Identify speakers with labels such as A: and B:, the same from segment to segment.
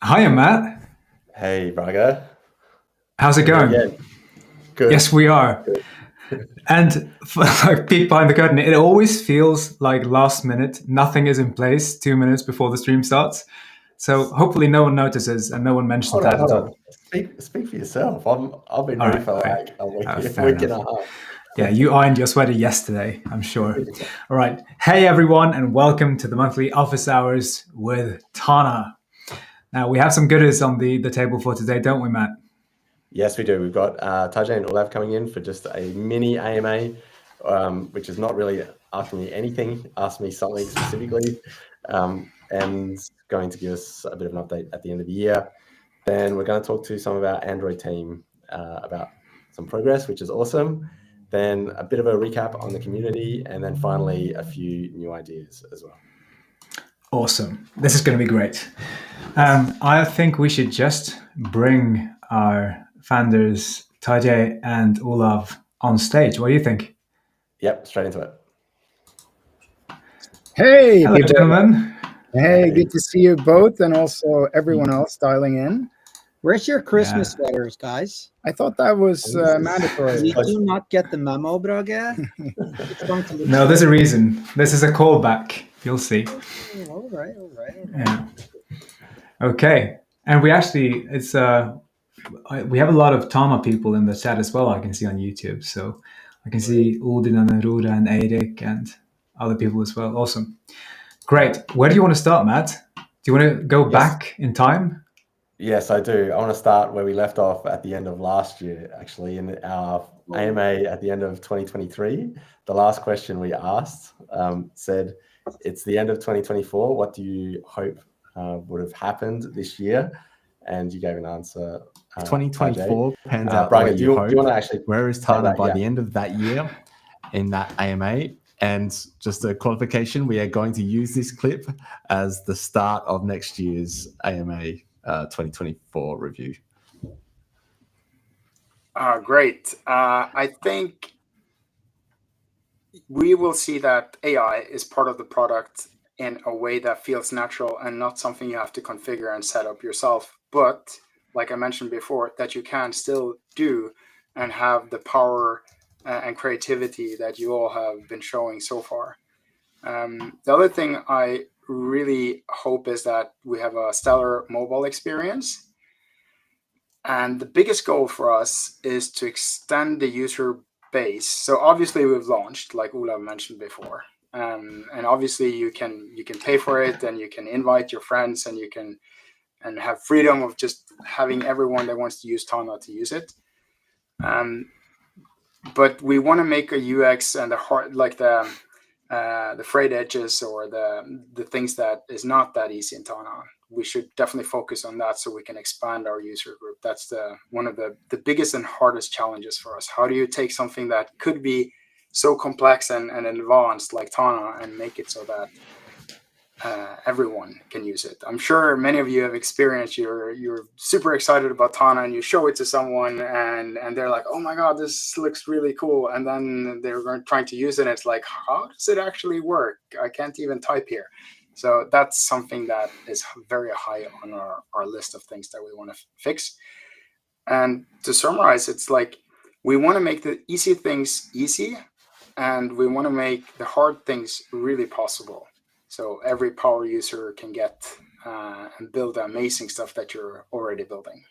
A: Hiya, Matt.
B: Hey, Brage.
A: How's it
B: We're here
A: going?
B: again. Good.
A: Yes, we are.
B: Good.
A: And like peek behind the curtain, it always feels like last minute. Nothing is in place 2 minutes before the stream starts. So hopefully no one notices and no one mentions
B: Hold on,
A: that
B: hold
A: at
B: on.
A: all.
B: Speak for yourself. I've been
A: All
B: ready
A: right,
B: for
A: all right.
B: like a week,
A: Fair
B: week and
A: enough.
B: a half.
A: Yeah, you ironed your sweater yesterday, I'm sure. All right. Hey, everyone, and welcome to the monthly office hours with Tana. Now, we have some goodies on the table for today, don't we, Matt?
B: Yes, we do. We've got Tajay and Olav coming in for just a mini AMA, which is not really asking me anything, ask me something specifically, and going to give us a bit of an update at the end of the year. Then we're going to talk to some of our Android team about some progress, which is awesome. Then a bit of a recap on the community, and then finally a few new ideas as well.
A: Awesome. This is going to be great. I think we should just bring our founders, Tajay and Olav, on stage. What do you think?
B: Yep, straight into it.
C: Hey,
A: Hello,
C: people.
A: gentlemen.
C: Hey, good to see you both, and also everyone else dialing in.
D: Where's your Christmas sweaters, guys?
C: I thought that was mandatory.
D: Did you not get the memo, Brage? It's going to look
A: No, there's a reason. This is a callback. You'll see.
D: All right.
A: Yeah. Okay. And we actually, we have a lot of Tama people in the chat as well, I can see on YouTube. So I can see Udin and Aurora and Eirik and other people as well. Awesome. Great. Where do you want to start, Matt? Do you want to go back in time?
B: Yes, I do. I want to start where we left off at the end of last year, actually, in our AMA at the end of 2023. The last question we asked said, it's the end of 2024. What do you hope would have happened this year? And you gave an answer.
E: 2024 pans out the
B: Brage,
E: way
B: do you
E: hope.
B: want to actually
E: Where is Tana
B: that,
E: by the end of that year in that AMA? And just a qualification, we are going to use this clip as the start of next year's AMA 2024 review.
F: Great. I think we will see that AI is part of the product in a way that feels natural and not something you have to configure and set up yourself. But like I mentioned before, that you can still do and have the power and creativity that you all have been showing so far. The other thing I really hope is that we have a stellar mobile experience. And the biggest goal for us is to extend the user base. So obviously we've launched, like Olav mentioned before, and obviously you can pay for it, and you can invite your friends, and you can have freedom of just having everyone that wants to use Tana to use it. But we want to make a UX and the hard, like the frayed edges or the things that is not that easy in Tana. We should definitely focus on that so we can expand our user group. That's one of the biggest and hardest challenges for us. How do you take something that could be so complex and advanced like Tana and make it so that everyone can use it? I'm sure many of you have experienced you're super excited about Tana and you show it to someone and they're like, oh my God, this looks really cool. And then they're trying to use it and it's like, how does it actually work? I can't even type here. So that's something that is very high on our list of things that we want to fix. And to summarize, it's like we want to make the easy things easy, and we want to make the hard things really possible. So every power user can get and build the amazing stuff that you're already building.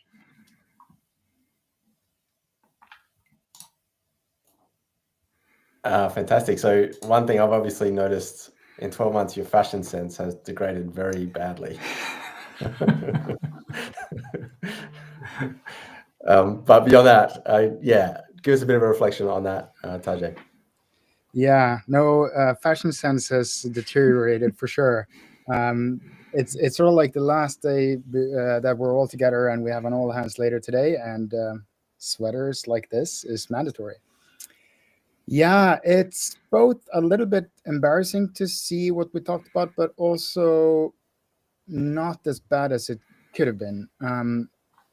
B: Fantastic. So one thing I've obviously noticed in 12 months, your fashion sense has degraded very badly. But beyond that, give us a bit of a reflection on that, Tajay.
C: Yeah, no, fashion sense has deteriorated for sure. It's sort of like the last day that we're all together and we have an all hands later today, and sweaters like this is mandatory. Yeah, it's both a little bit embarrassing to see what we talked about, but also not as bad as it could have been.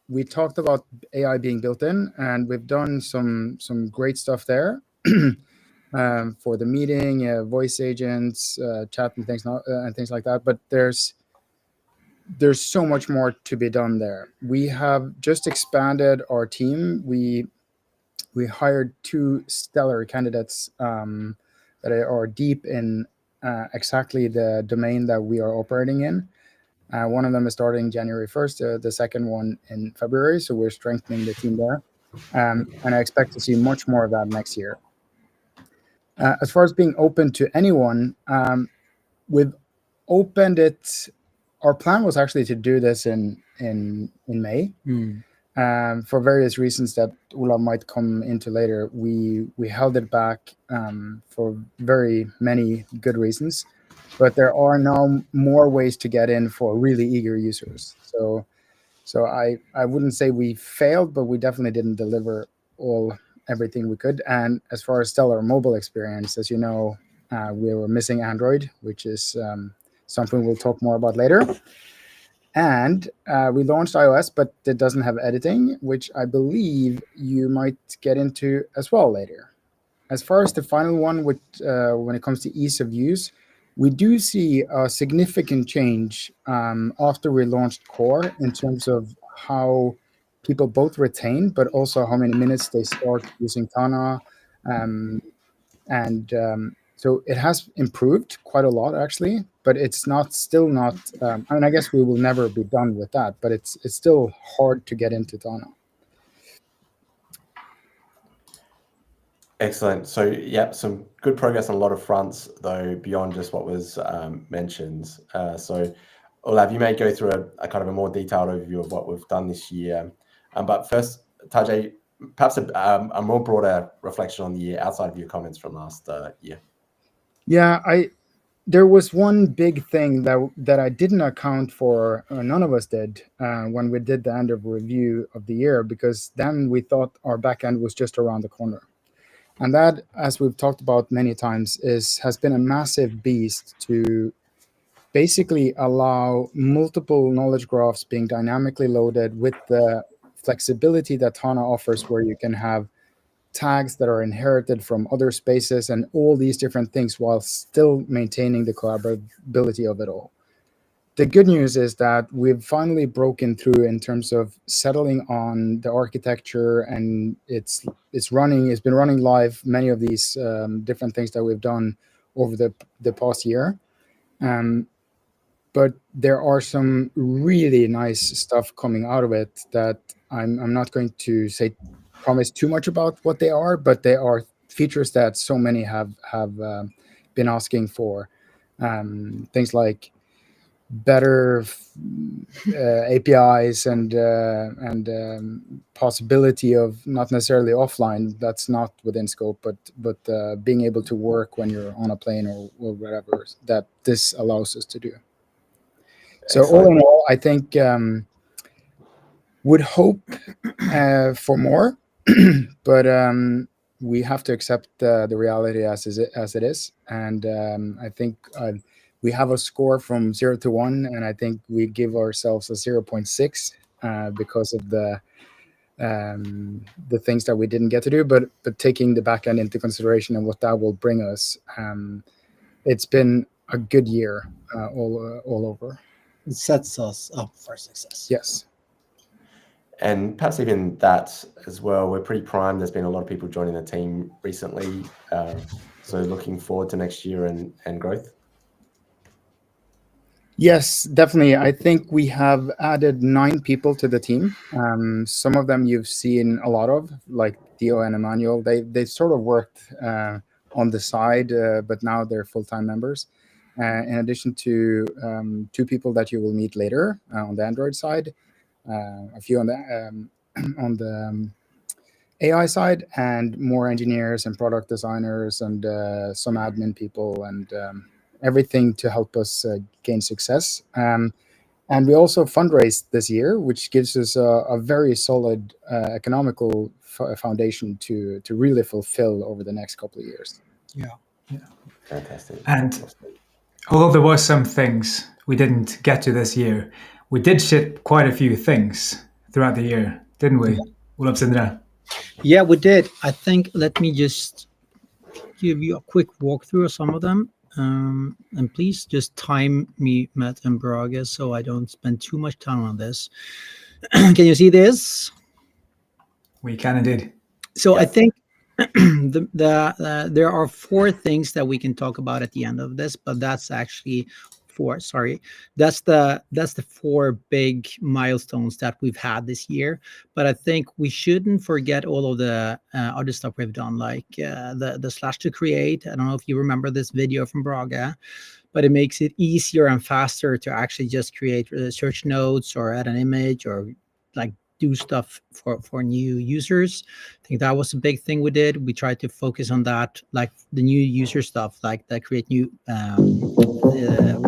C: We talked about AI being built in, and we've done some great stuff there for the meeting, voice agents, chat, and things like that. But there's there's so much more to be done there. We have just expanded our team. We hired 2 stellar candidates that are deep in exactly the domain that we are operating in. One of them is starting January 1st, the second one in February. So we're strengthening the team there. And I expect to see much more of that next year. As far as being open to anyone, we've opened it. Our plan was actually to do this in May. For various reasons that Olav might come into later, we held it back for very many good reasons. But there are now more ways to get in for really eager users. So I wouldn't say we failed, but we definitely didn't deliver everything we could. And as far as stellar mobile experience, as you know, we were missing Android, which is something we'll talk more about later. And we launched iOS, but it doesn't have editing, which I believe you might get into as well later. As far as the final one, when it comes to ease of use, we do see a significant change after we launched Core in terms of how people both retain, but also how many minutes they start using Tana. So it has improved quite a lot, actually, but it's still not. I guess we will never be done with that, but it's still hard to get into Tana.
B: Excellent. So, yeah, some good progress on a lot of fronts, though, beyond just what was mentioned. So, Olav, you may go through a kind of a more detailed overview of what we've done this year. But first, Tajay, perhaps a more broader reflection on the year outside of your comments from last year.
C: Yeah, there was one big thing that I didn't account for, none of us did, when we did the end of review of the year, because then we thought our backend was just around the corner. And that, as we've talked about many times, has been a massive beast to basically allow multiple knowledge graphs being dynamically loaded with the flexibility that Tana offers, where you can have tags that are inherited from other spaces and all these different things while still maintaining the collaborability of it all. The good news is that we've finally broken through in terms of settling on the architecture, and it's been running live, many of these different things that we've done over the past year. But there are some really nice stuff coming out of it that I'm not going to promise too much about what they are, but they are features that so many have been asking for. Things like better APIs and possibility of not necessarily offline, that's not within scope, but being able to work when you're on a plane or whatever that this allows us to do. So
B: Excellent.
C: all in all, I think would hope for more, but we have to accept the reality as it is. And I think we have a score from 0 to 1, and I think we give ourselves a 0.6 because of the things that we didn't get to do. But taking the backend into consideration and what that will bring us, it's been a good year all over.
D: It sets us up for success.
C: Yes.
B: And perhaps even that as well, we're pretty primed. There's been a lot of people joining the team recently. So looking forward to next year and growth.
C: Yes, definitely. I think we have added 9 people to the team. Some of them you've seen a lot of, like Dio and Emmanuel. They sort of worked on the side, but now they're full-time members. In addition to 2 people that you will meet later on the Android side, a few on the AI side, and more engineers and product designers and some admin people and everything to help us gain success. And we also fundraised this year, which gives us a very solid economical foundation to really fulfill over the next couple of years.
D: Yeah.
B: Fantastic.
A: And although there were some things we didn't get to this year, we did ship quite a few things throughout the year, didn't we? Olav Sindre?
D: Yeah, we did. I think, let me just give you a quick walkthrough of some of them. And please just time me, Matt and Brage, so I don't spend too much time on this. Can you see this?
A: We kind of did.
D: So I
B: Yep.
D: think there are 4 things that we can talk about at the end of this, but that's actually 4. Sorry, that's the 4 big milestones that we've had this year. But I think we shouldn't forget all of the other stuff we've done, like the slash to create. I don't know if you remember this video from Brage, but it makes it easier and faster to actually just create search nodes or add an image or like do stuff for new users. I think that was a big thing we did. We tried to focus on that, like the new user stuff, like the create new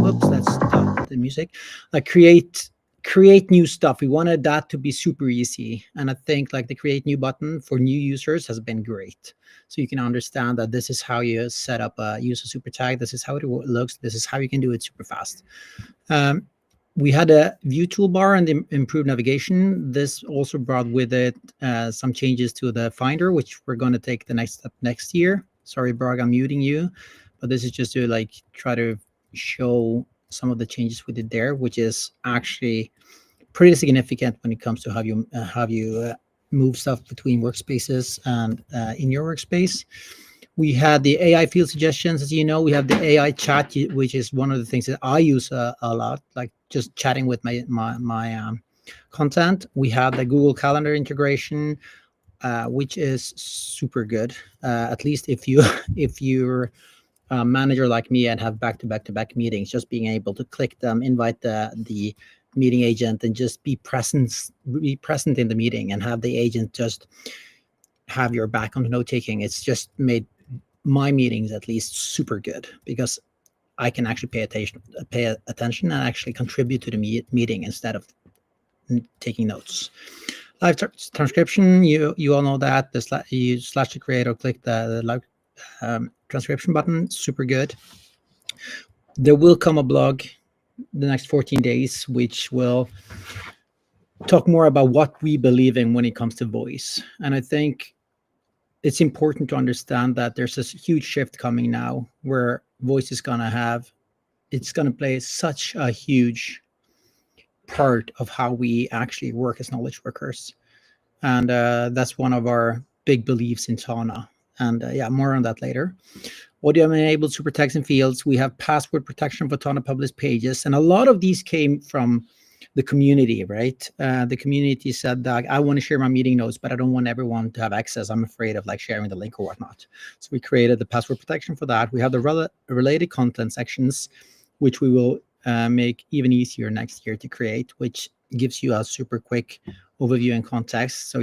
D: whoops, let's stop the music. Like create new stuff. We wanted that to be super easy. And I think like the create new button for new users has been great. So you can understand that this is how you set up a user super tag. This is how it looks. This is how you can do it super fast. We had a view toolbar and the improved navigation. This also brought with it some changes to the Finder, which we're going to take the next step next year. Sorry, Brag, I'm muting you, but this is just to like try to show some of the changes we did there, which is actually pretty significant when it comes to how you move stuff between workspaces and in your workspace. We had the AI field suggestions. As you know, we have the AI chat, which is one of the things that I use a lot, like just chatting with my content. We have the Google Calendar integration, which is super good. At least if you're a manager like me and have back-to-back meetings, just being able to click them, invite the meeting agent, and just be present in the meeting and have the agent just have your back on the note taking. It's just made my meetings at least super good because I can actually pay attention and actually contribute to the meeting instead of taking notes. Live transcription, you all know that. You slash to create or click the live transcription button, super good. There will come a blog the next 14 days, which will talk more about what we believe in when it comes to voice. And I think it's important to understand that there's this huge shift coming now where voice is going to play such a huge part of how we actually work as knowledge workers. And that's one of our big beliefs in Tana. And yeah, more on that later. Audio-enabled super text and fields. We have password protection for Tana published pages. And a lot of these came from the community, right? The community said that I want to share my meeting notes, but I don't want everyone to have access. I'm afraid of like sharing the link or whatnot. So we created the password protection for that. We have the related content sections, which we will make even easier next year to create, which gives you a super quick overview and context. So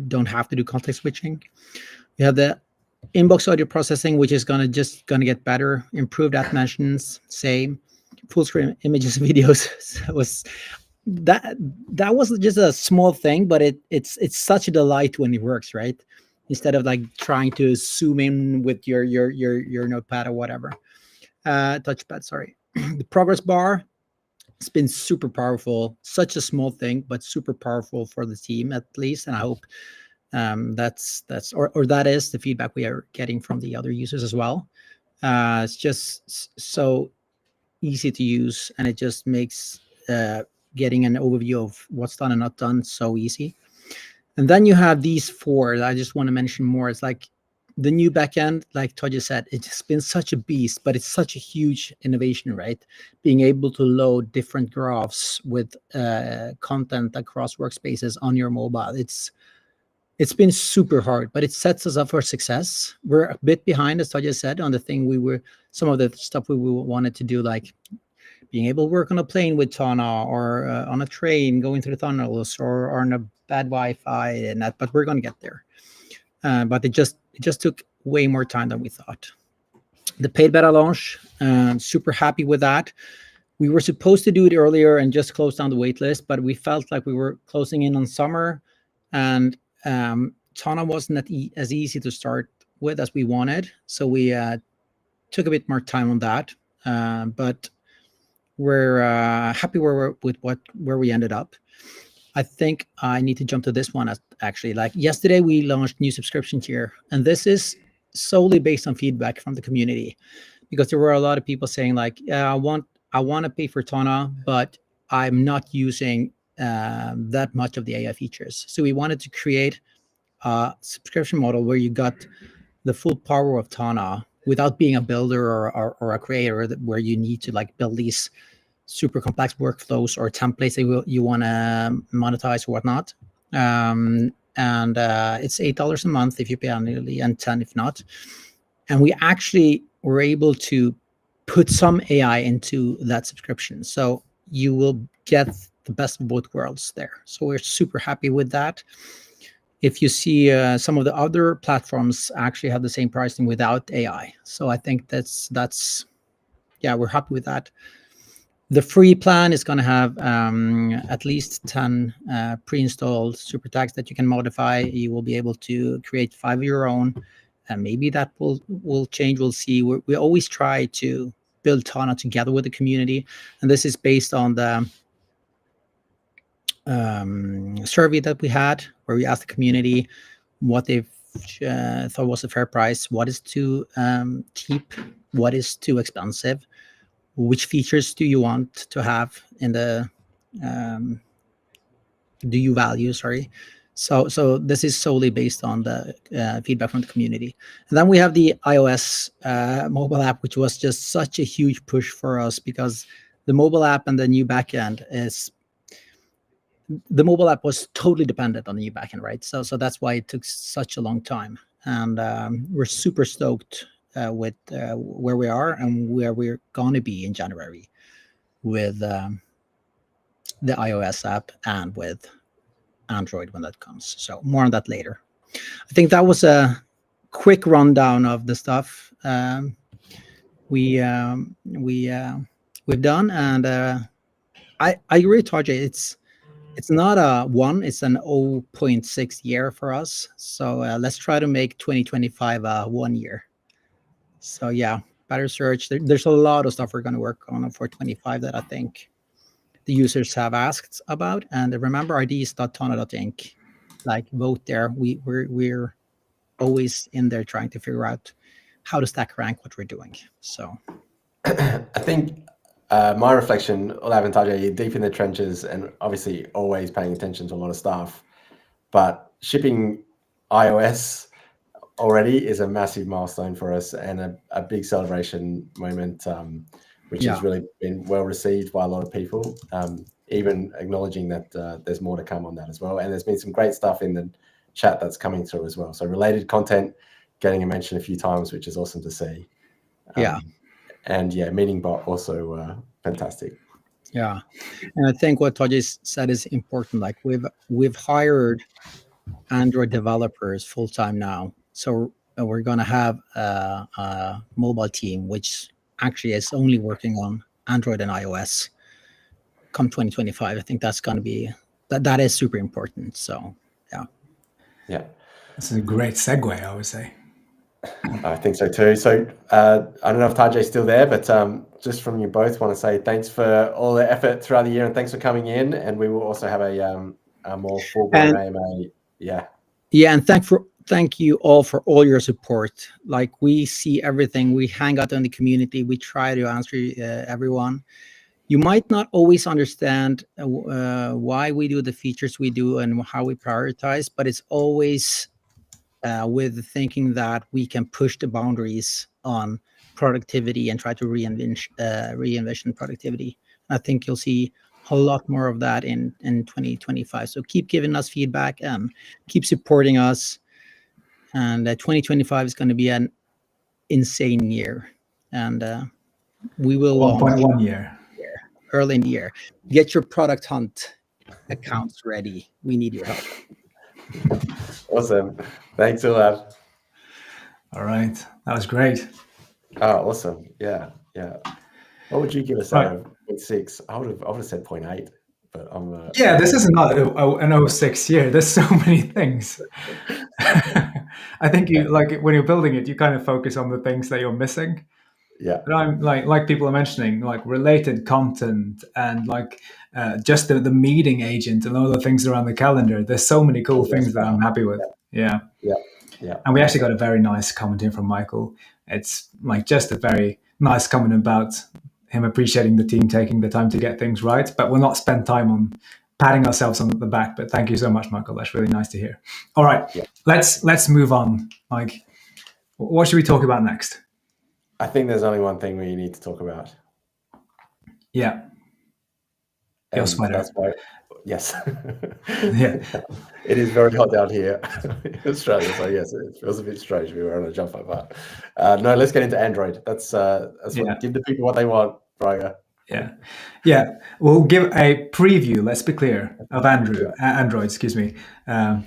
D: don't have to do context switching. We have the inbox audio processing, which is gonna get better, improved at mentions, same. Full screen images and videos was that was just a small thing, but it's such a delight when it works, right? Instead of like trying to zoom in with your notepad or whatever. Touchpad, sorry. The progress bar, it's been super powerful. Such a small thing, but super powerful for the team at least, and I hope that is the feedback we are getting from the other users as well. It's just so easy to use, and it just makes getting an overview of what's done and not done so easy. And then you have these 4 that I just want to mention more. It's like the new backend, like Toja said, it's been such a beast, but it's such a huge innovation, right? Being able to load different graphs with content across workspaces on your mobile. It's been super hard, but it sets us up for success. We're a bit behind, as Toja said, on the thing some of the stuff we wanted to do, like being able to work on a plane with Tana or on a train going through the tunnels or on a bad Wi-Fi and that, but we're going to get there. But it just took way more time than we thought. The paid beta launch, super happy with that. We were supposed to do it earlier and just close down the wait list, but we felt like we were closing in on summer, and Tana wasn't as easy to start with as we wanted. So we took a bit more time on that, but we're happy where we ended up. I think I need to jump to this one. Actually, like yesterday, we launched new subscription tier, and this is solely based on feedback from the community, because there were a lot of people saying like, yeah, I want to pay for Tana, but I'm not using that much of the AI features. So we wanted to create a subscription model where you got the full power of Tana without being a builder or a creator, where you need to like build these super complex workflows or templates that you want to monetize or whatnot. And it's $8 a month if you pay annually, and 10 if not. And we actually were able to put some AI into that subscription, so you will get the best of both worlds there. So we're super happy with that. If you see some of the other platforms actually have the same pricing without AI, so I think that's yeah, we're happy with that. The free plan is going to have at least 10 pre-installed super tags that you can modify. You will be able to create 5 of your own, and maybe that will change. We'll see. We always try to build Tana together with the community, and this is based on the survey that we had, where we asked the community what they thought was a fair price, what is too cheap, what is too expensive, which features do you want to have in the do you value, sorry. So this is solely based on the feedback from the community. And then we have the iOS mobile app, which was just such a huge push for us, because the mobile app and the new backend is, the mobile app was totally dependent on the new backend, right? So that's why it took such a long time. And we're super stoked with where we are and where we're going to be in January with the iOS app and with Android when that comes. So more on that later. I think that was a quick rundown of the stuff we've done. And I agree, Tajay. It's not a 1, it's an 0.6 year for us. So let's try to make 2025 a 1 year. So yeah, better search. There's a lot of stuff we're going to work on for 25 that I think the users have asked about. And remember, IDs.tana.inc. Like, vote there. We're always in there trying to figure out how to stack rank what we're doing. So
B: I think my reflection, Olav and Tajay, you're deep in the trenches and obviously always paying attention to a lot of stuff. But shipping iOS already is a massive milestone for us and a big celebration moment, which has really been well received by a lot of people, even acknowledging that there's more to come on that as well. And there's been some great stuff in the chat that's coming through as well. So related content getting a mention a few times, which is awesome to see. And yeah, Meeting Bot also fantastic.
D: Yeah, and I think what Tajay said is important. Like, we've hired Android developers full time now, so we're going to have a mobile team which actually is only working on Android and iOS come 2025. I think that's going to be that is super important. So
B: yeah,
A: that's a great segue, I would say.
B: I think so too. So I don't know if Tajay's still there, but just from you both, want to say thanks for all the effort throughout the year, and thanks for coming in. And we will also have a more full-blown AMA. Yeah, and
D: thank you all for all your support. Like, we see everything. We hang out in the community. We try to answer everyone. You might not always understand why we do the features we do and how we prioritize, but it's always with thinking that we can push the boundaries on productivity and try to re-envision productivity. I think you'll see a lot more of that in 2025. So keep giving us feedback and keep supporting us. And 2025 is going to be an insane year. And we will
A: 1.1 year.
D: Early in the year. Get your product hunt accounts ready. We need your help.
B: Awesome. Thanks, Olav.
A: All right. That was great.
B: Oh, awesome. Yeah. What would you give us out of 0.6? I would have said 0.8, but I'm
A: this is not an 06 year. There's so many things. I think you like when you're building it, you kind of focus on the things that you're missing.
B: Yeah.
A: But I'm like people are mentioning, like related content and like just the meeting agent and all the things around the calendar. There's so many cool things that I'm happy with. Yeah.
B: Yeah.
A: And we actually got a very nice comment here from Michael. It's like just a very nice comment about him appreciating the team taking the time to get things right, but we'll not spend time on patting ourselves on the back. But thank you so much, Michael. That's really nice to hear. All right,
B: Yeah.
A: let's move on. Like, what should we talk about next?
B: I think there's only one thing we need to talk about.
A: Yeah. Your
B: And
A: sweater.
B: that's why, yes.
A: Yeah.
B: It is very hot down here in Australia, so yes, it feels a bit strange. We were on a jumper, but no, let's get into Android. That's what, give the people what they want, Brage.
A: Yeah. We'll give a preview. Let's be clear of Android. Excuse me. A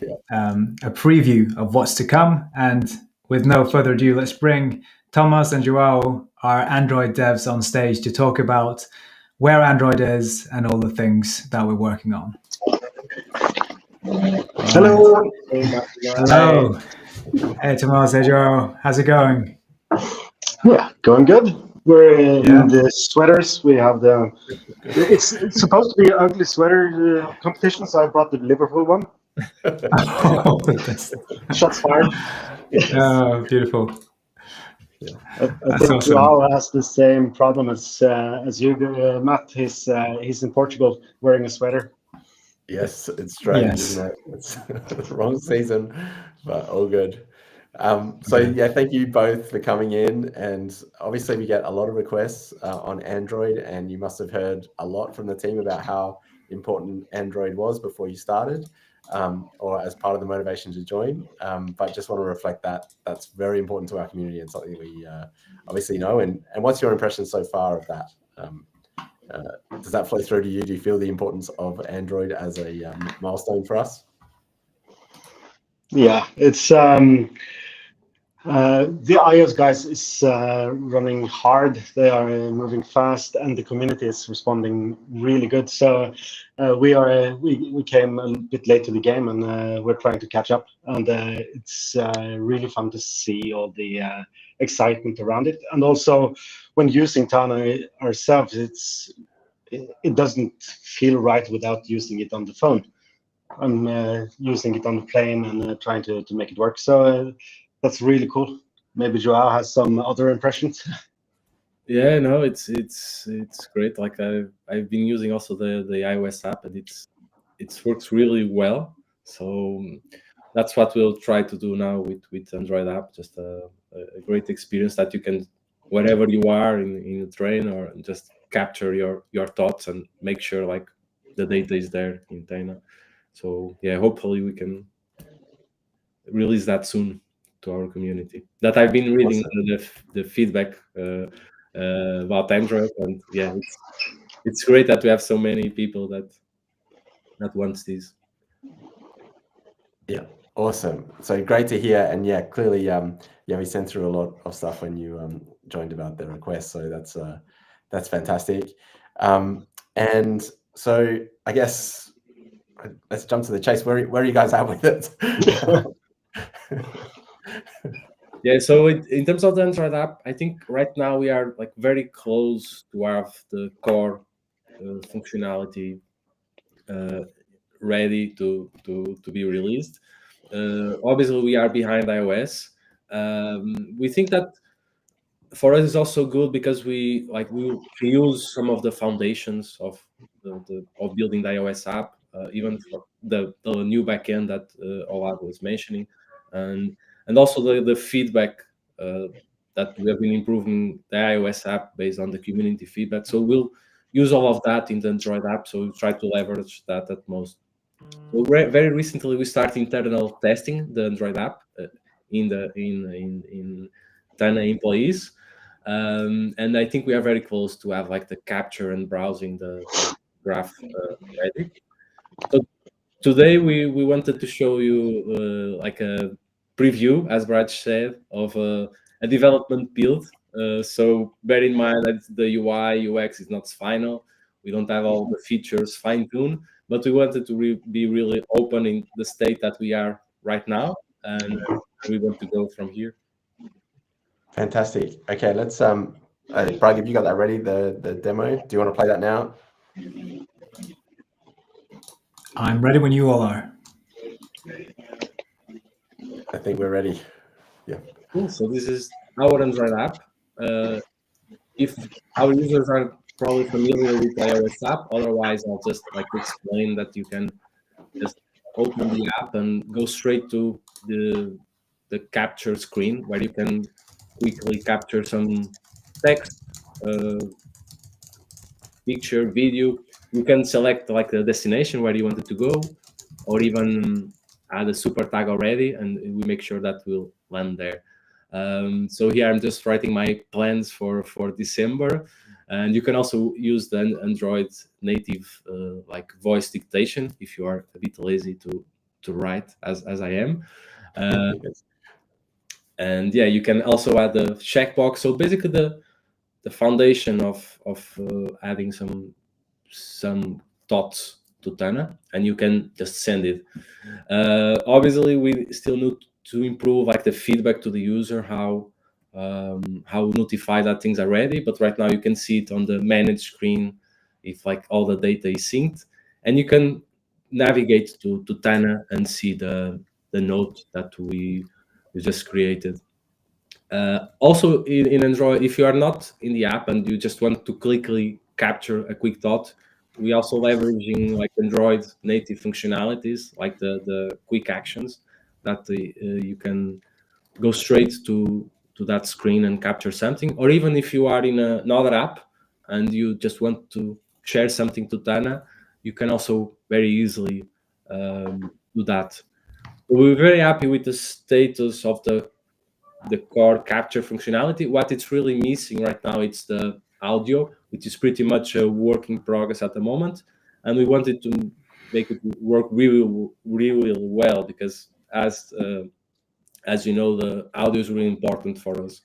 A: preview of what's to come. And with no further ado, let's bring Thomas and Joao, our Android devs, on stage to talk about where Android is and all the things that we're working on.
G: Hello.
A: Hello. Hey, Thomas. Hey, Joao. How's it going?
G: Yeah, going good. We're in the sweaters. We have the. It's supposed to be an ugly sweater competition, so I brought the Liverpool one. Shots fired.
A: Oh, beautiful.
G: I think
A: awesome.
G: Joao has the same problem as you, Matt. He's in Portugal wearing a sweater.
B: Yes, it's strange, isn't it? It's the wrong season, but all good. Thank you both for coming in. And obviously we get a lot of requests on Android, and you must have heard a lot from the team about how important Android was before you started, or as part of the motivation to join. But just want to reflect that that's very important to our community and something we obviously know. And what's your impression so far of that? Does that flow through to you? Do you feel the importance of Android as a milestone for us?
G: Yeah, it's the iOS guys is running hard. They are moving fast, and the community is responding really good. So we came a bit late to the game, and we're trying to catch up. And it's really fun to see all the excitement around it. And also, when using Tana ourselves, it doesn't feel right without using it on the phone. I'm using it on the plane and trying to make it work. So that's really cool. Maybe Joao has some other impressions.
H: Yeah, no, it's great. Like I've been using also the iOS app, and it works really well. So that's what we'll try to do now with Android app. Just a great experience that you can, wherever you are in a train, or just capture your thoughts and make sure like the data is there in Tana. So yeah, hopefully we can release that soon to our community. That I've been reading the feedback about Android, and yeah, it's great that we have so many people that wants this.
B: Yeah, awesome. So great to hear. And yeah, clearly, we sent through a lot of stuff when you joined about the request. So that's fantastic. And so I guess let's jump to the chase. Where are you guys at with it?
H: Yeah, so in terms of the Android app, I think right now we are like very close to have the core functionality ready to be released. Obviously, we are behind iOS. We think that for us it's also good because we use some of the foundations of building the iOS app, even for the new backend that Olav was mentioning, and also the feedback that we have been improving the iOS app based on the community feedback. So we'll use all of that in the Android app. So we try to leverage that at most. So very recently we started internal testing the Android app in Tana employees, and I think we are very close to have like the capture and browsing the graph ready. So today we wanted to show you like a preview, as Brage said, of a development build. So bear in mind that the UI UX is not final. We don't have all the features fine-tuned, but we wanted to be really open in the state that we are right now, and we want to go from here.
B: Fantastic. Okay, let's Brage, have you got that ready, the demo? Do you want to play that now?
A: I'm ready when you all are.
B: I think we're ready. Yeah.
H: Cool. So this is our Android app. If our users are probably familiar with the iOS app, otherwise I'll just like explain that you can just open the app and go straight to the capture screen where you can quickly capture some text, picture, video. You can select like the destination where you wanted to go, or even add a super tag already, and we make sure that will land there. So here I'm just writing my plans for December, and you can also use the Android native like voice dictation if you are a bit lazy to write as I am. And yeah, you can also add the checkbox. So basically the foundation of adding some thoughts to Tana, and you can just send it. Obviously, we still need to improve like the feedback to the user, how notify that things are ready. But right now you can see it on the manage screen if like all the data is synced, and you can navigate to Tana and see the note that we just created. Also in Android, if you are not in the app and you just want to quickly capture a quick thought, we also leveraging like Android native functionalities, like the quick actions that you can go straight to that screen and capture something. Or even if you are in another app and you just want to share something to Tana, you can also very easily do that. We're very happy with the status of the core capture functionality. What it's really missing right now, it's the audio, which is pretty much a work in progress at the moment, and we wanted to make it work really, really well, because as you know, the audio is really important for us.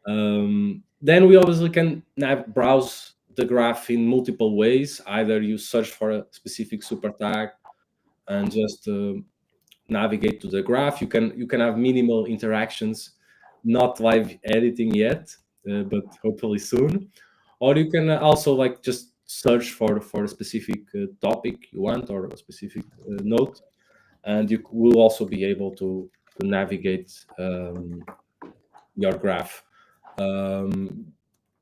H: Then we obviously can browse the graph in multiple ways. Either you search for a specific super tag and just navigate to the graph. You can have minimal interactions, not live editing yet, but hopefully soon. Or you can also like just search for a specific topic you want, or a specific note, and you will also be able to navigate your graph.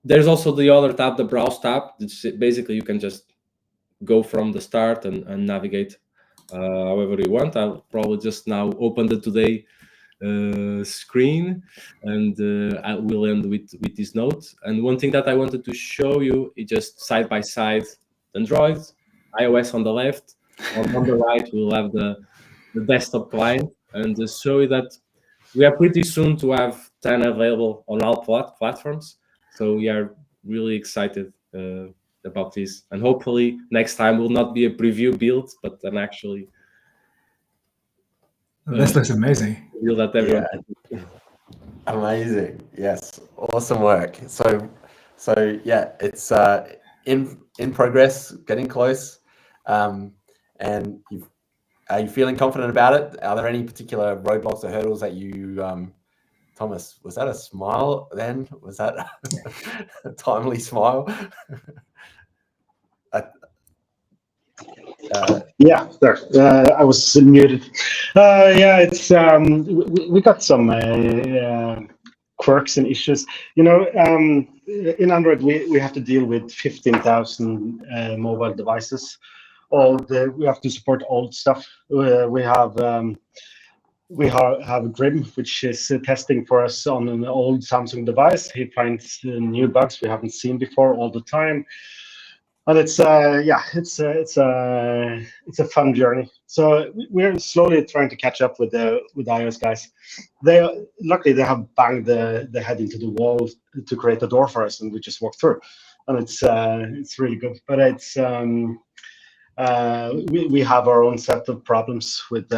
H: There's also the other tab, the browse tab. Basically you can just go from the start and navigate however you want. I'll probably just now open the today screen, and I will end with this note. And one thing that I wanted to show you is just side by side Android, iOS on the left, on the right we'll have the desktop client, and just show you that we are pretty soon to have Tana available on all platforms. So we are really excited about this, and hopefully next time will not be a preview build, but an actually
A: This looks amazing.
H: build that everyone.
B: Yeah. Amazing. Yes. Awesome work. So yeah, it's in progress, getting close. And are you feeling confident about it? Are there any particular roadblocks or hurdles that you Thomas, was that a smile then? Was that a timely smile?
G: Yeah, there. I was muted. Yeah, it's we got some quirks and issues. You know, in Android we have to deal with 15,000 mobile devices. We have to support old stuff. We have Grim, which is testing for us on an old Samsung device. He finds new bugs we haven't seen before all the time. And it's it's a fun journey. So we're slowly trying to catch up with iOS guys. Luckily they have banged the head into the wall to create a door for us, and we just walk through, and it's really good. But it's we have our own set of problems with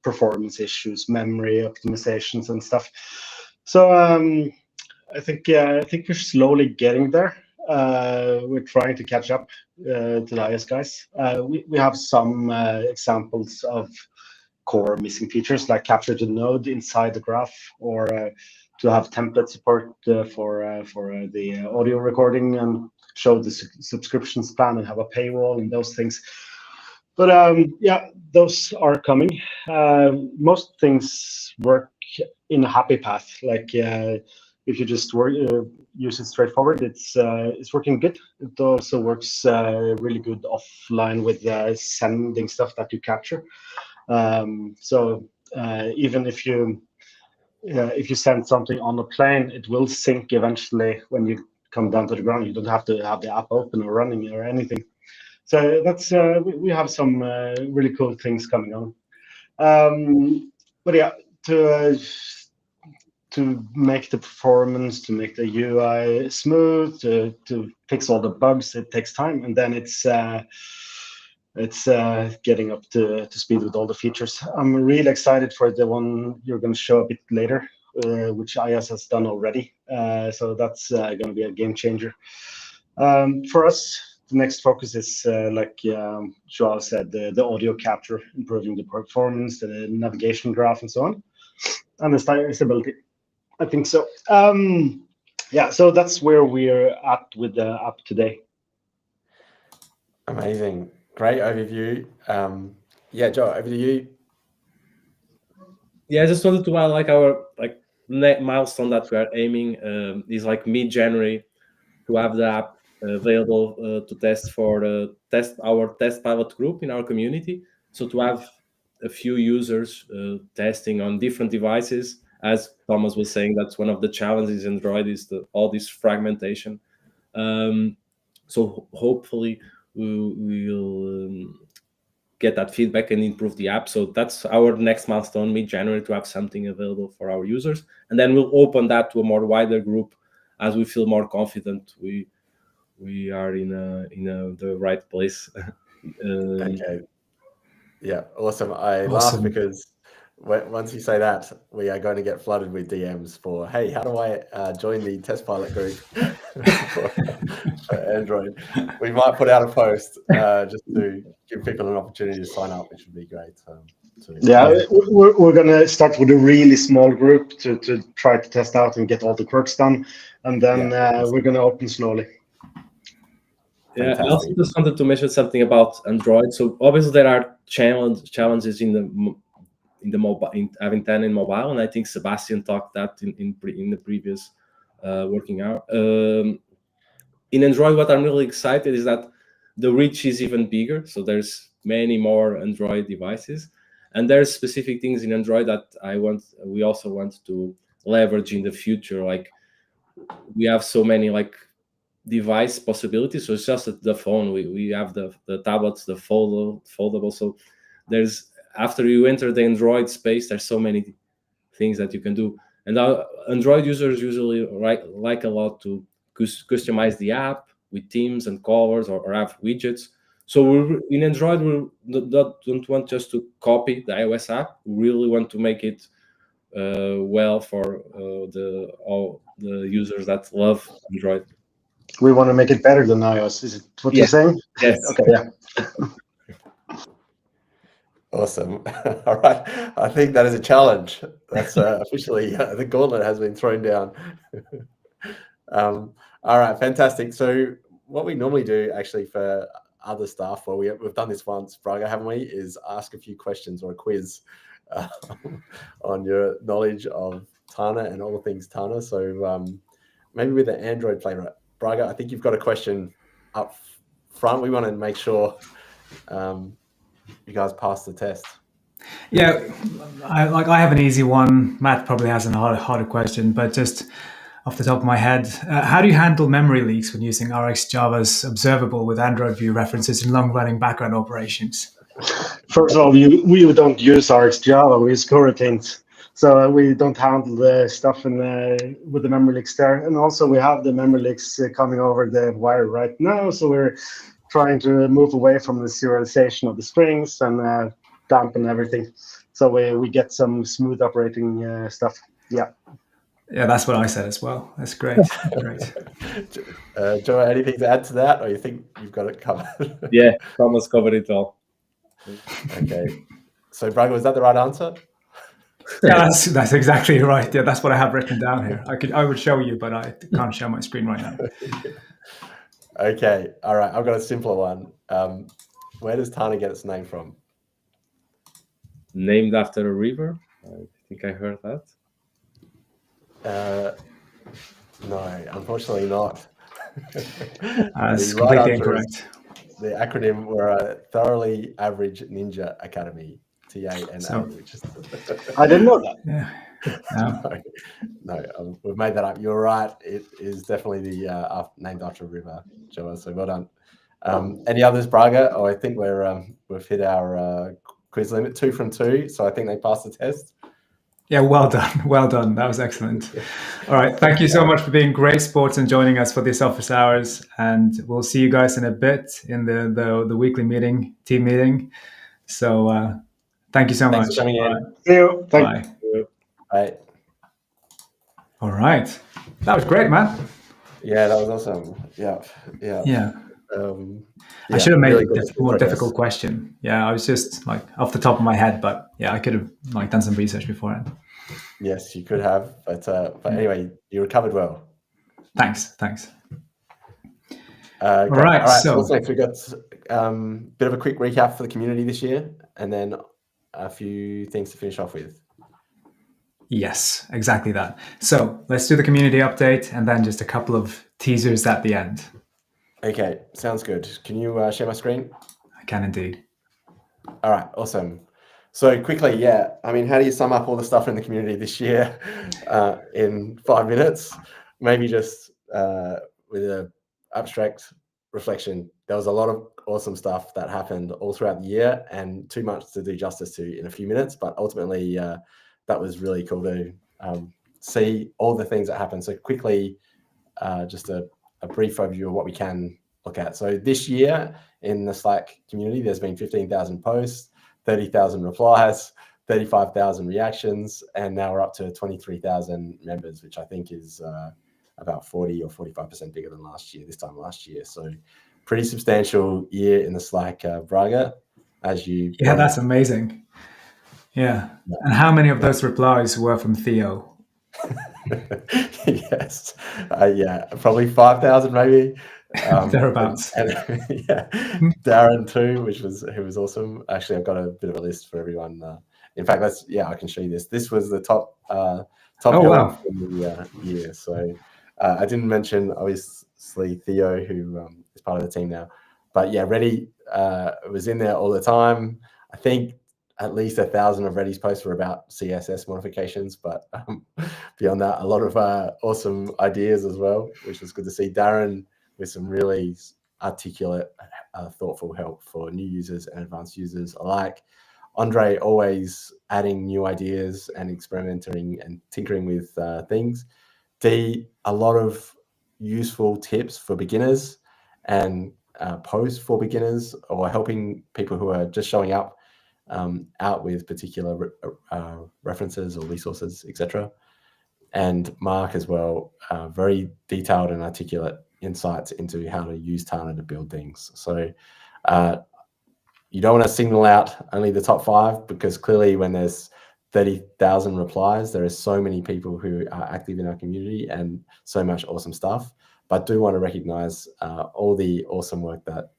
G: performance issues, memory optimizations, and stuff. So I think we're slowly getting there. We're trying to catch up to the iOS guys. We have some examples of core missing features, like capture the node inside the graph, or to have template support for the audio recording, and show the subscriptions plan and have a paywall and those things. But yeah, those are coming. Most things work in a happy path. Like if you just use it straightforward, it's working good. It also works really good offline with sending stuff that you capture. So even if you send something on a plane, it will sync eventually when you come down to the ground. You don't have to have the app open or running or anything. So that's we have some really cool things coming on. But yeah, to make the performance, to make the UI smooth, to fix all the bugs, it takes time, and then it's getting up to speed with all the features. I'm really excited for the one you're going to show a bit later, which iOS has done already. So that's going to be a game changer. For us, the next focus is, like Joao said, the audio capture, improving the performance, the navigation graph, and so on, and the stability. I think so. Yeah, so that's where we're at with the app today.
B: Amazing. Great overview. Yeah, Joe, over to you.
H: Yeah, I just wanted to add like our milestone that we are aiming is like mid-January to have the app available to test for our test pilot group in our community. So to have a few users testing on different devices, as Thomas was saying, that's one of the challenges in Android is all this fragmentation. So hopefully we'll get that feedback and improve the app. So that's our next milestone, mid-January, to have something available for our users, and then we'll open that to a more wider group as we feel more confident we are in the right place.
B: Okay. Yeah, awesome. I laugh because once you say that, we are going to get flooded with DMs for, hey, how do I join the test pilot group for Android? We might put out a post just to give people an opportunity to sign up, which would be great.
G: Yeah, we're going to start with a really small group to try to test out and get all the quirks done, and then we're going to open slowly.
H: Yeah, I also just wanted to mention something about Android. So obviously there are challenges in the mobile, in having Tana in mobile, and I think Sebastian talked that in the previous working hour. In Android, what I'm really excited is that the reach is even bigger. So there's many more Android devices, and there's specific things in Android that we also want to leverage in the future. Like we have so many device possibilities. So it's just the phone. We have the tablets, the foldable. So there's, after you enter the Android space, there's so many things that you can do. And Android users usually like a lot to customize the app with themes and colors or have widgets. So in Android, we don't want just to copy the iOS app. We really want to make it well for all the users that love Android.
G: We want to make it better than iOS. Is it what you're saying?
H: Yes.
G: Okay. Yeah.
B: Awesome. All right. I think that is a challenge. That's officially the gauntlet has been thrown down. All right. Fantastic. So what we normally do actually for other stuff, well, we've done this once, Brage, haven't we, is ask a few questions or a quiz on your knowledge of Tana and all the things Tana. So maybe with the Android flavor, Brage, I think you've got a question up front. We want to make sure you guys pass the test.
A: Yeah, I have an easy one. Matt probably has a harder question, but just off the top of my head, how do you handle memory leaks when using RxJava's observable with Android view references in long-running background operations?
G: First of all, we don't use RxJava. We use coroutines, so we don't handle the stuff with the memory leaks there. And also, we have the memory leaks coming over the wire right now, so we're trying to move away from the serialization of the strings and dampen everything, so we get some smooth operating stuff. Yeah,
A: that's what I said as well. That's great.
B: Joe, anything to add to that, or you think you've got it covered?
H: Yeah, Thomas covered it all.
B: Okay, so Brage, was that the right answer?
A: Yeah, that's exactly right. Yeah, that's what I have written down here. I would show you, but I can't show my screen right now.
B: Okay, all right. I've got a simpler one. Where does Tana get its name from?
H: Named after a river. I think I heard that.
B: No, unfortunately not.
A: That's
B: The right
A: completely
B: answer is
A: incorrect.
B: the acronym were a Thoroughly Average Ninja Academy, TANA,
A: So-
B: which is
G: I didn't know that.
A: Yeah.
B: no, we've made that up. You're right. It is definitely the named after a river, Joa. So well done. Any others, Braga? Oh, I think we've hit our quiz limit, 2 from 2. So I think they passed the test.
A: Yeah, well done. Well done. That was excellent. All right. Thank you so much for being great sports and joining us for this office hours. And we'll see you guys in a bit in the weekly meeting, team meeting. So thank you so
B: Thanks
A: much.
B: for coming in.
A: All right.
G: See you. Thank
A: Bye.
B: Bye.
A: All right. That was great, man.
B: Yeah, that was awesome. Yeah.
A: Yeah. I
B: Yeah,
A: should have made
B: really
A: it
B: good
A: a more
B: progress.
A: difficult question. Yeah, I was just like off the top of my head, but yeah, I could have like done some research beforehand.
B: Yes, you could have, but anyway, you recovered well.
A: Thanks.
B: Great.
A: All right,
B: All right.
A: so-
B: What's next? We've got a bit of a quick recap for the community this year, and then a few things to finish off with.
A: Yes, exactly that. So let's do the community update and then just a couple of teasers at the end.
B: Okay, sounds good. Can you share my screen?
A: I can indeed.
B: All right, awesome. So quickly, yeah, I mean, how do you sum up all the stuff in the community this year in 5 minutes? Maybe just with an abstract reflection. There was a lot of awesome stuff that happened all throughout the year, and too much to do justice to in a few minutes, but ultimately that was really cool to see all the things that happened. So quickly, just a brief overview of what we can look at. So this year in the Slack community, there's been 15,000 posts, 30,000 replies, 35,000 reactions, and now we're up to 23,000 members, which I think is about 40 or 45% bigger than this time last year. So pretty substantial year in the Slack, Braga, as you...
A: Yeah, that's amazing. Yeah. And how many of those replies were from Theo?
B: Yes. Yeah, probably 5,000 maybe.
A: Thereabouts.
B: And yeah, Darren too, who was awesome. Actually, I've got a bit of a list for everyone. In fact, I can show you this. This was the top
A: Oh,
B: hero
A: wow.
B: from the year. So I didn't mention obviously Theo, who is part of the team now. But yeah, Reddy was in there all the time. I think at least 1,000 of Reddy's posts were about CSS modifications, but beyond that, a lot of awesome ideas as well, which was good to see. Darren with some really articulate, thoughtful help for new users and advanced users alike. Andre always adding new ideas and experimenting and tinkering with things. D, a lot of useful tips for beginners and posts for beginners, or helping people who are just showing up out with particular references or resources, etc. And Mark as well, very detailed and articulate insights into how to use Tana to build things. So you don't want to single out only the top 5, because clearly when there's 30,000 replies, there are so many people who are active in our community and so much awesome stuff. But do want to recognize all the awesome work that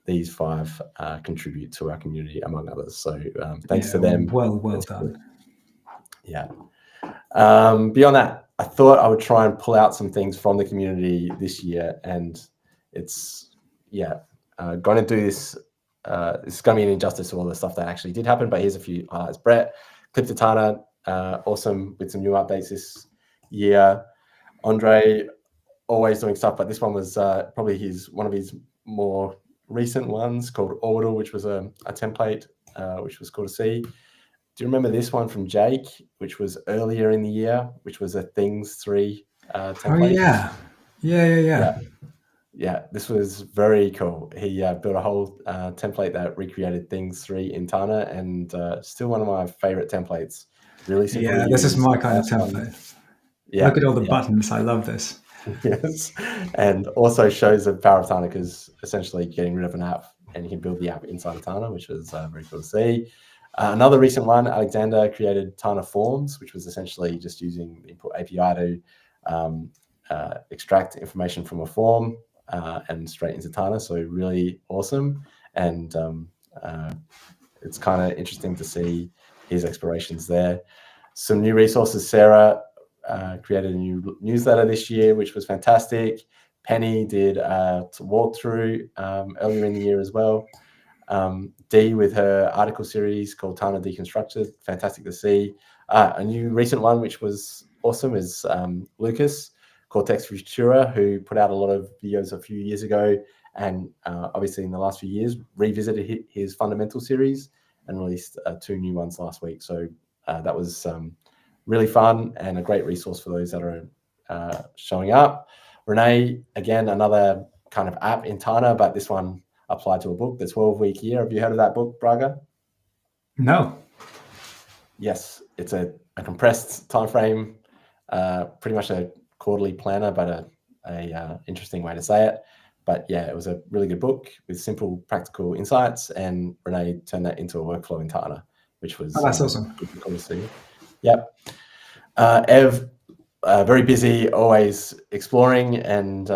B: these 5 contribute to our community, among others. So thanks to them.
A: Well done.
B: Yeah. Beyond that, I thought I would try and pull out some things from the community this year, and it's going to do this. It's going to be an injustice to all the stuff that actually did happen, but here's a few highlights. Brett, Clip to Tana, awesome with some new updates this year. Andre, always doing stuff, but this one was probably one of his more recent ones, called Orbital, which was a template, which was cool to see. Do you remember this one from Jake, which was earlier in the year, which was a Things 3 template?
A: Oh, yeah.
B: Yeah, this was very cool. He built a whole template that recreated Things 3 in Tana, and still one of my favorite templates. Really simple.
A: Yeah, this is my kind of template.
B: Yeah,
A: look at all the buttons. I love this.
B: Yes, and also shows the power of Tana, because essentially getting rid of an app and you can build the app inside of Tana, which was very cool to see. Another recent one, Alexander created Tana Forms, which was essentially just using the input API to extract information from a form and straight into Tana. So really awesome. and it's kind of interesting to see his explorations there. Some new resources. Sarah created a new newsletter this year, which was fantastic. Penny did a walkthrough earlier in the year as well. Dee with her article series called Tana Deconstructed, fantastic to see. A new recent one, which was awesome, is Lucas, Cortex Futura, who put out a lot of videos a few years ago, and obviously in the last few years revisited his fundamental series and released 2 new ones last week. So that was really fun and a great resource for those that are showing up. Renee, again, another kind of app in Tana, but this one applied to a book, the 12-week year. Have you heard of that book, Brage?
A: No.
B: Yes, it's a compressed time frame, pretty much a quarterly planner, but a interesting way to say it. But yeah, it was a really good book with simple, practical insights, and Renee turned that into a workflow in Tana, which was
A: that's awesome.
B: Cool to see. Yep. Ev, very busy, always exploring, and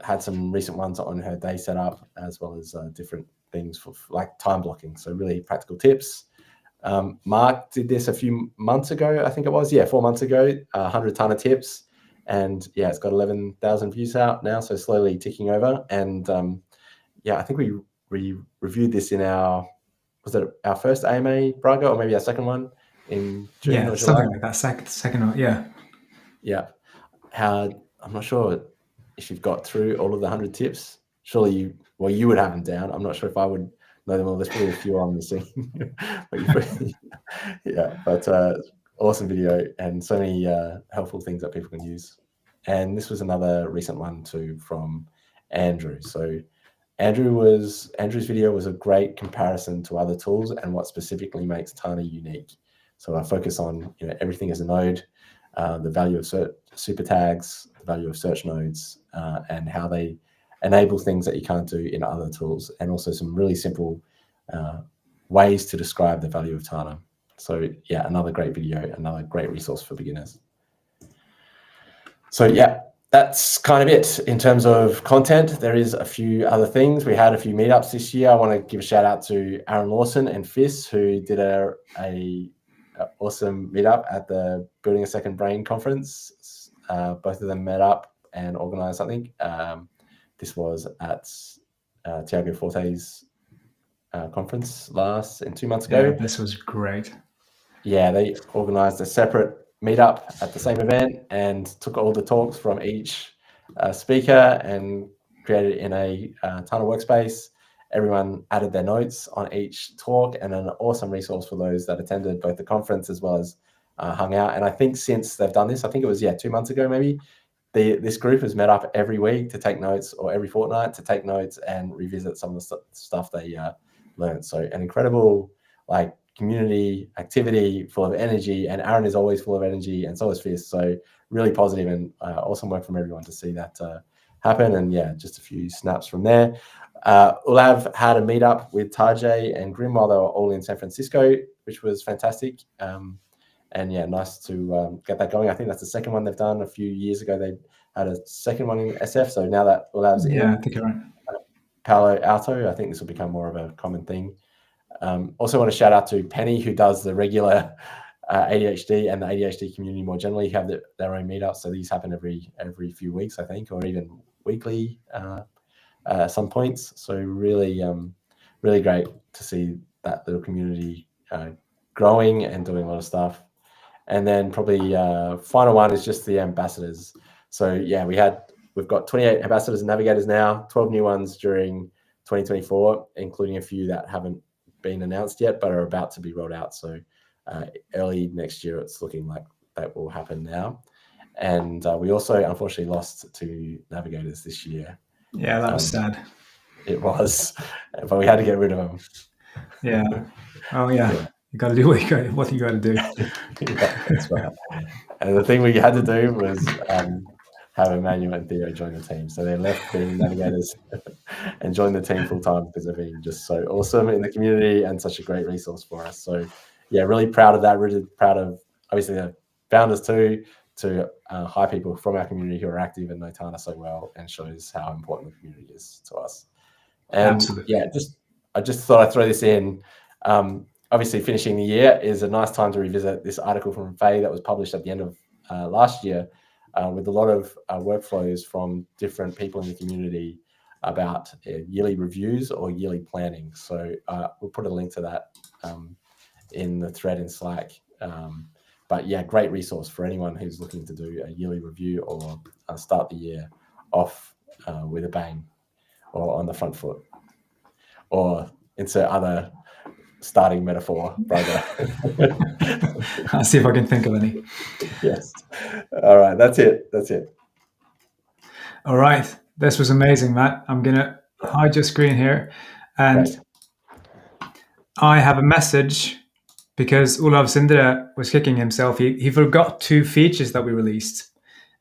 B: had some recent ones on her day setup, as well as different things for like time blocking. So really practical tips. Mark did this a few months ago, I think it was. Yeah, 4 months ago, 100 Tana tips. And yeah, it's got 11,000 views out now, so slowly ticking over. And yeah, I think we reviewed this in our first AMA, Brage, or maybe our second one in June or July?
A: Something like that. Second one, yeah.
B: Yeah. I'm not sure if you've got through all of the 100 tips. Surely you would have them down. I'm not sure if I would know them all. There's probably a few I'm missing. But awesome video and so many helpful things that people can use. And this was another recent one too from Andrew. So Andrew's video was a great comparison to other tools and what specifically makes Tana unique. So I focus on everything as a node, the value of super tags, the value of search nodes, and how they enable things that you can't do in other tools, and also some really simple ways to describe the value of Tana. So yeah, another great video, another great resource for beginners. So yeah, that's kind of it in terms of content. There is a few other things. We had a few meetups this year. I want to give a shout out to Aaron Lawson and Fis, who did a awesome meetup at the Building a Second Brain conference. Both of them met up and organized something. This was at Tiago Forte's conference 2 months ago.
A: Yeah, this was great.
B: Yeah, they organized a separate meetup at the same event and took all the talks from each speaker and created it in a Tana workspace. Everyone added their notes on each talk, and an awesome resource for those that attended both the conference as well as hung out. And I think since they've done this, I think it was 2 months ago maybe, this group has met up every week to take notes, or every fortnight to take notes and revisit some of the stuff they learned. So an incredible community activity full of energy, and Aaron is always full of energy, and so is Fierce. So really positive and awesome work from everyone to see that happen. And yeah, just a few snaps from there. Olav had a meetup with Tajay and Grim while they were all in San Francisco, which was fantastic. And yeah, nice to get that going. I think that's the second one they've done. A few years ago, they had a second one in SF. So now that Olav's in
A: I think you're right.
B: Palo Alto, I think this will become more of a common thing. Also want to shout out to Penny, who does the regular ADHD and the ADHD community more generally. Have their own meetups. So these happen every few weeks, I think, or even weekly at some points. So really, really great to see that little community growing and doing a lot of stuff. And then probably final one is just the ambassadors. So yeah, we've got 28 ambassadors and navigators now, 12 new ones during 2024, including a few that haven't been announced yet, but are about to be rolled out. So early next year, it's looking like that will happen now. And we also unfortunately lost 2 navigators this year.
A: Yeah, that was sad.
B: It was, but we had to get rid of them.
A: Yeah. Oh yeah. You got to do what you got to do.
B: Yeah, that's right. And the thing we had to do was have Emmanuel and Theo join the team. So they left being navigators and joined the team full time because they've been just so awesome in the community and such a great resource for us. So yeah, really proud of that. Really proud of obviously the founders too, to hire people from our community who are active and know Tana so well, and shows how important the community is to us. And
A: Absolutely.
B: yeah, just I just thought I'd throw this in. Obviously, finishing the year is a nice time to revisit this article from Faye that was published at the end of last year, with a lot of workflows from different people in the community about yearly reviews or yearly planning. So we'll put a link to that in the thread in Slack. But yeah, great resource for anyone who's looking to do a yearly review or start the year off with a bang or on the front foot, or insert other starting metaphor, brother.
A: I'll see if I can think of any.
B: Yes. All right, that's it.
A: All right, this was amazing, Matt. I'm gonna hide your screen here, and
B: Great.
A: I have a message because Olav Sindre was kicking himself. He forgot 2 features that we released,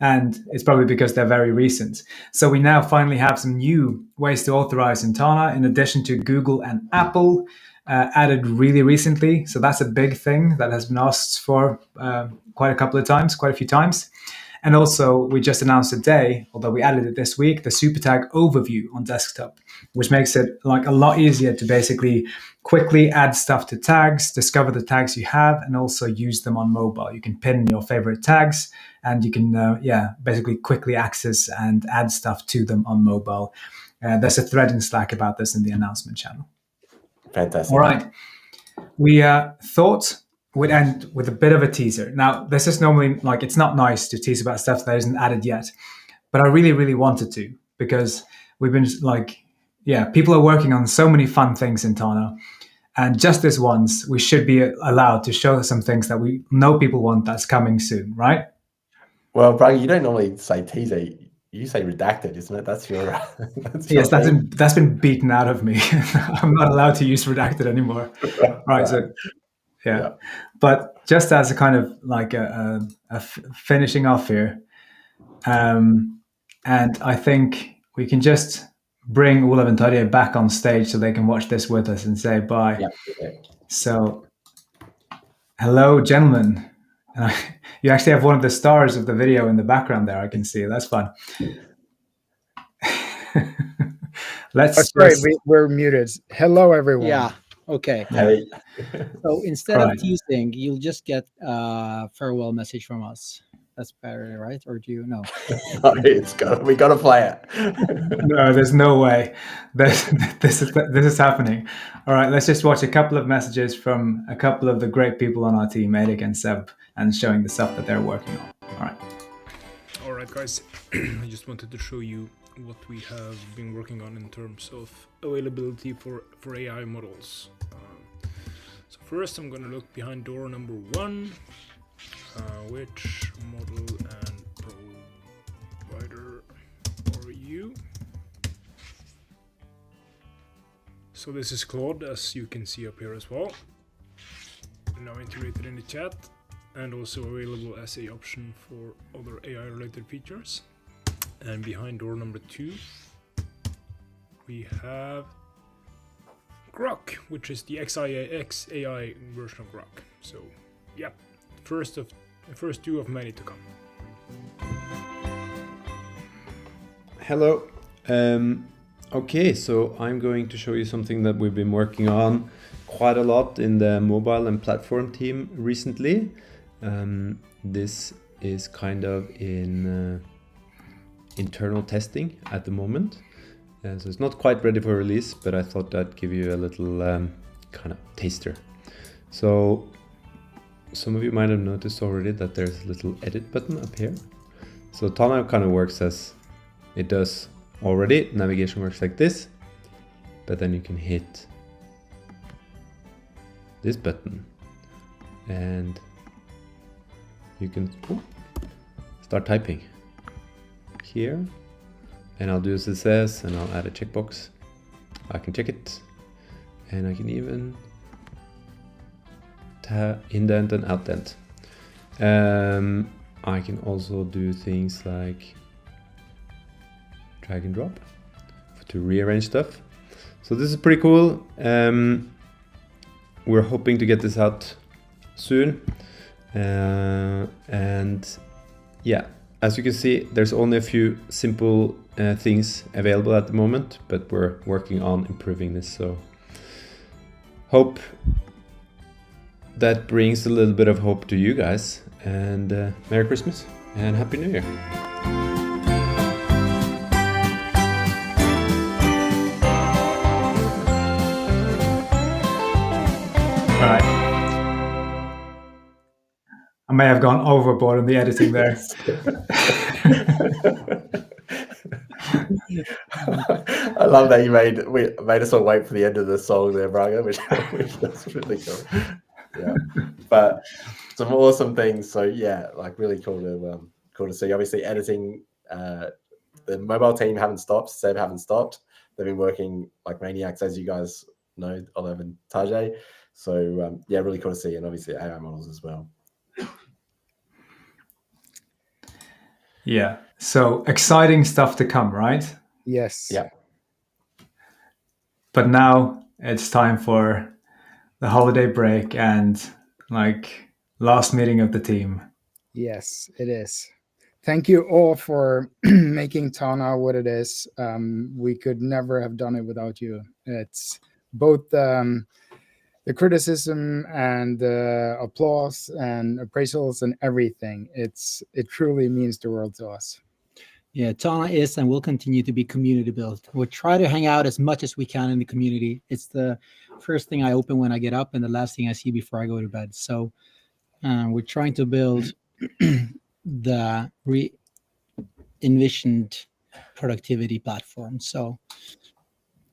A: and it's probably because they're very recent. So we now finally have some new ways to authorize in Tana, in addition to Google and Apple, added really recently. So that's a big thing that has been asked for quite a few times. And also, we just announced today, although we added it this week, the super tag overview on desktop, which makes it like a lot easier to basically quickly add stuff to tags, discover the tags you have, and also use them on mobile. You can pin your favorite tags, and you can basically quickly access and add stuff to them on mobile. There's a thread in Slack about this in the announcement channel.
B: Fantastic.
A: All right. We thought we'd end with a bit of a teaser. Now, this is normally like, it's not nice to tease about stuff that isn't added yet, but I really, really wanted to, because we've been people are working on so many fun things in Tana. And just this once, we should be allowed to show some things that we know people want that's coming soon, right?
B: Well, Brage, you don't normally say teaser. You say redacted, isn't it? That's your.
A: Yes, that's been beaten out of me. I'm not allowed to use redacted anymore. Right. So, yeah. But just as a kind of like a finishing off here, and I think we can just bring Olav and Tarjei back on stage so they can watch this with us and say bye.
B: Yeah.
A: So, hello, gentlemen. You actually have one of the stars of the video in the background there. I can see. That's fun.
C: We're muted. Hello, everyone.
D: Yeah. Okay.
B: Hey.
D: So instead
A: Right.
D: of teasing, you'll just get a farewell message from us. That's better, right? Or do you know?
B: We got to play it.
A: No, there's no way. This is happening. All right, let's just watch a couple of messages from a couple of the great people on our team, Erik and Seb, and showing the stuff that they're working on.
I: All right, guys. I just wanted to show you what we have been working on in terms of availability for AI models. So first, I'm going to look behind door number 1. Which model and provider are you? So this is Claude, as you can see up here as well. Now integrated in the chat, and also available as an option for other AI related features. And behind door number 2 we have Grok, which is the XAI version of Grok. So yeah, the first 2 of many to come.
J: Hello. Okay, so I'm going to show you something that we've been working on quite a lot in the mobile and platform team recently. This is kind of in internal testing at the moment. So it's not quite ready for release, but I thought I'd give you a little kind of taster. So some of you might have noticed already that there's a little edit button up here. So Tana kind of works as it does already. Navigation works like this, but then you can hit this button and you can start typing here, and I'll do as it says, and I'll add a checkbox. I can check it, and I can even indent and outdent. I can also do things like drag and drop to rearrange stuff. So this is pretty cool. We're hoping to get this out soon. And yeah, as you can see, there's only a few simple things available at the moment, but we're working on improving this. So hope that brings a little bit of hope to you guys. And Merry Christmas and Happy New Year.
A: All right. I may have gone overboard on the editing there.
B: I love that you made us all wait for the end of the song there, Brage, which was really cool. Yeah, but some awesome things. So yeah, like really cool to see. Obviously, editing. The mobile team haven't stopped. Seb haven't stopped. They've been working like maniacs, as you guys know, Olive and Tajay. So yeah, really cool to see, and obviously AI models as well.
A: Yeah. So exciting stuff to come, right?
C: Yes.
B: Yeah.
A: But now it's time for the holiday break and like last meeting of the team.
C: Yes, it is. Thank you all for making Tana what it is. We could never have done it without you. It's both the criticism and the applause and appraisals and everything. It truly means the world to us.
D: Yeah, Tana is and will continue to be community built. We'll try to hang out as much as we can in the community. It's the first thing I open when I get up and the last thing I see before I go to bed. So we're trying to build the envisioned productivity platform. So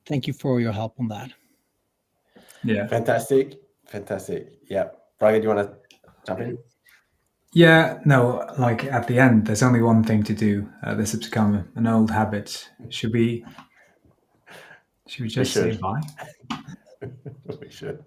D: thank you for your help on that.
A: Yeah.
B: Fantastic. Yeah. Brage, do you want to jump in?
A: Yeah, no, like at the end, there's only one thing to do. This has become an old habit. Should we just say bye?
B: We should.